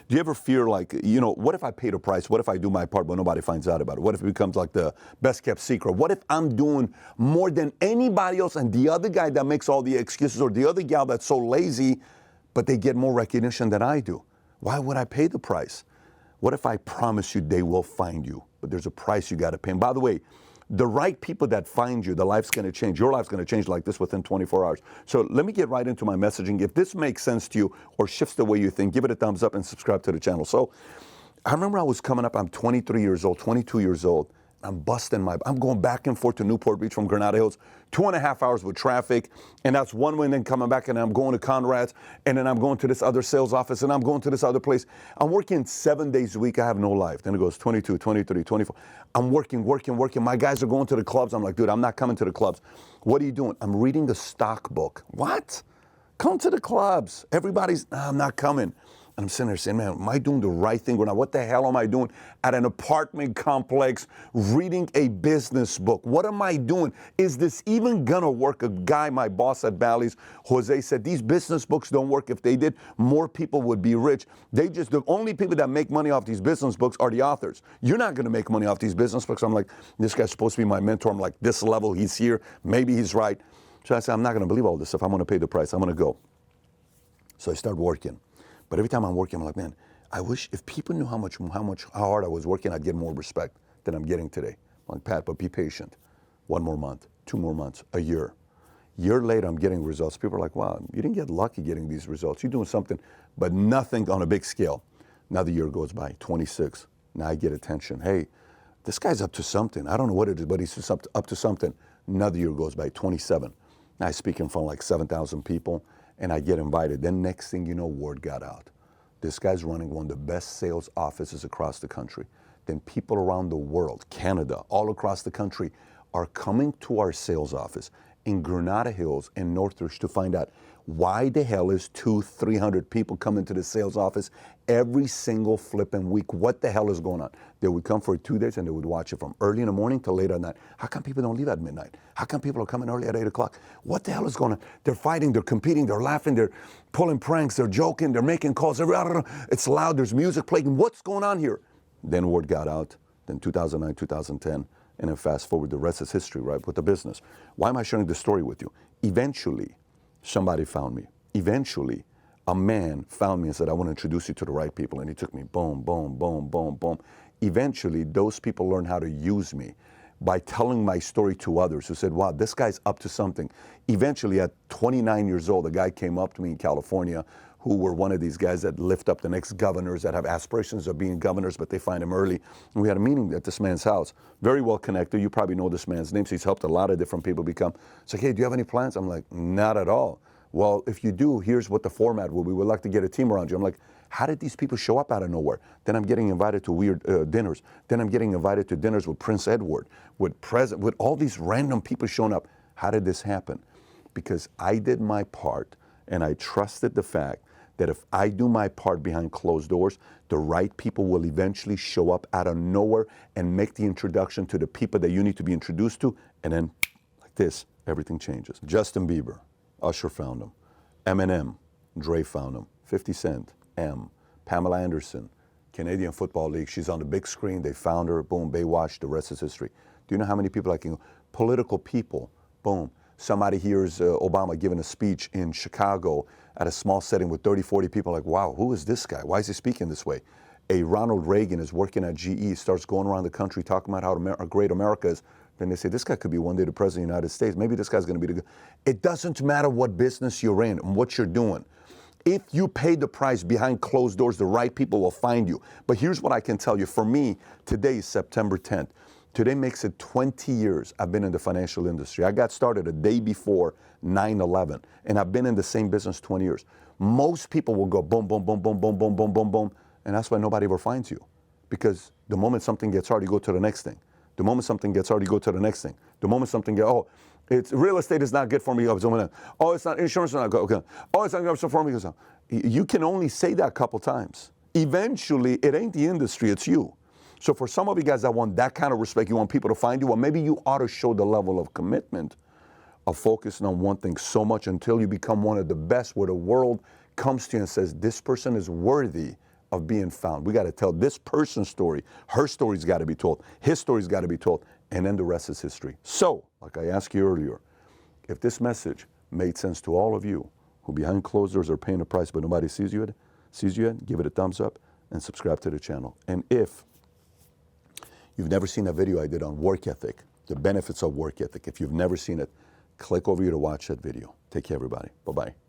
Do you ever fear like, you know, what if I pay the price? What if I do my part but nobody finds out about it? What if it becomes like the best kept secret? What if I'm doing more than anybody else and the other guy that makes all the excuses or the other gal that's so lazy, but they get more recognition than I do? Why would I pay the price? What if I promise you they will find you, but there's a price you got to pay? And by the way, the right people that find you, the life's going to change. Your life's going to change like this within 24 hours. So let me get right into my messaging. If this makes sense to you or shifts the way you think, give it a thumbs up and subscribe to the channel. So I remember I was coming up, I'm 23 years old, 22 years old. I'm going back and forth to Newport Beach from Granada Hills, 2.5 hours with traffic, and that's one way, and then coming back, and I'm going to Conrad's, and then I'm going to this other sales office, and I'm going to this other place. I'm working 7 days a week. I have no life. Then it goes 22, 23, 24. I'm working. My guys are going to the clubs. I'm like, dude, I'm not coming to the clubs. What are you doing? I'm reading the stock book. What? Come to the clubs. I'm not coming. And I'm sitting there saying, man, am I doing the right thing or not? What the hell am I doing at an apartment complex reading a business book? What am I doing? Is this even gonna work? A guy, my boss at Bally's, Jose, said these business books don't work. If they did, more people would be rich. The only people that make money off these business books are the authors. You're not gonna make money off these business books. I'm like, this guy's supposed to be my mentor. I'm like, this level, he's here. Maybe he's right. So I said, I'm not gonna believe all this stuff. I'm gonna pay the price. I'm gonna go. So I start working. But every time I'm working, I'm like, man, I wish if people knew how hard I was working, I'd get more respect than I'm getting today. I'm like, Pat, but be patient. 1 more month, 2 more months, a year. Year later, I'm getting results. People are like, wow, you didn't get lucky getting these results. You're doing something, but nothing on a big scale. Another year goes by, 26. Now I get attention. Hey, this guy's up to something. I don't know what it is, but he's up to something. Another year goes by, 27. Now I speak in front of like 7,000 people. And I get invited. Then next thing you know, word got out. This guy's running one of the best sales offices across the country. Then people around the world, Canada, all across the country, are coming to our sales office in Granada Hills and Northridge to find out why the hell is 200-300 people coming to the sales office every single flipping week. What the hell is going on? They would come for 2 days and they would watch it from early in the morning till late at night. How come people don't leave at midnight? How come people are coming early at 8 o'clock? What the hell is going on? They're fighting, they're competing, they're laughing, they're pulling pranks, they're joking, they're making calls. It's loud, there's music playing. What's going on here? Then word got out, then 2009, 2010, and then fast forward, the rest is history, right, with the business. Why am I sharing this story with you? Eventually, somebody found me. Eventually, a man found me and said, I want to introduce you to the right people. And he took me, boom, boom, boom, boom, boom. Eventually, those people learned how to use me by telling my story to others who said, wow, this guy's up to something. Eventually, at 29 years old, a guy came up to me in California who were one of these guys that lift up the next governors that have aspirations of being governors, but they find him early. And we had a meeting at this man's house. Very well connected. You probably know this man's name. So he's helped a lot of different people become. It's like, hey, do you have any plans? I'm like, not at all. Well, if you do, here's what the format will be. We'd like to get a team around you. I'm like, how did these people show up out of nowhere? Then I'm getting invited to weird dinners. Then I'm getting invited to dinners with Prince Edward, with all these random people showing up. How did this happen? Because I did my part, and I trusted the fact that if I do my part behind closed doors, the right people will eventually show up out of nowhere and make the introduction to the people that you need to be introduced to. And then, like this, everything changes. Justin Bieber, Usher found him. Eminem, Dre found him. 50 Cent, M. Pamela Anderson, Canadian Football League. She's on the big screen. They found her. Boom, Baywatch. The rest is history. Do you know how many people I can? Political people. Boom. Somebody hears Obama giving a speech in Chicago at a small setting with 30, 40 people, like, wow, who is this guy? Why is he speaking this way? A Ronald Reagan is working at GE, starts going around the country talking about how great America is. Then they say, this guy could be one day the president of the United States. Maybe this guy's going to be the good. It doesn't matter what business you're in and what you're doing. If you pay the price behind closed doors, the right people will find you. But here's what I can tell you. For me, today is September 10th. Today makes it 20 years I've been in the financial industry. I got started a day before 9/11, and I've been in the same business 20 years. Most people will go boom, boom, boom, boom, boom, boom, boom, boom, boom, and that's why nobody ever finds you. Because the moment something gets hard, you go to the next thing. The moment something gets hard, you go to the next thing. The moment something gets, it's real estate is not good for me. Oh, it's not insurance is not good. Okay. Oh, it's not good for me. You can only say that a couple times. Eventually, it ain't the industry, it's you. So for some of you guys that want that kind of respect, you want people to find you, well, maybe you ought to show the level of commitment of focusing on one thing so much until you become one of the best, where the world comes to you and says, this person is worthy of being found. We got to tell this person's story. Her story's got to be told. His story's got to be told. And then the rest is history. So, like I asked you earlier, if this message made sense to all of you who behind closed doors are paying a price but nobody sees you yet, give it a thumbs up and subscribe to the channel. And if you've never seen a video I did on work ethic, the benefits of work ethic, if you've never seen it, click over here to watch that video. Take care, everybody. Bye-bye.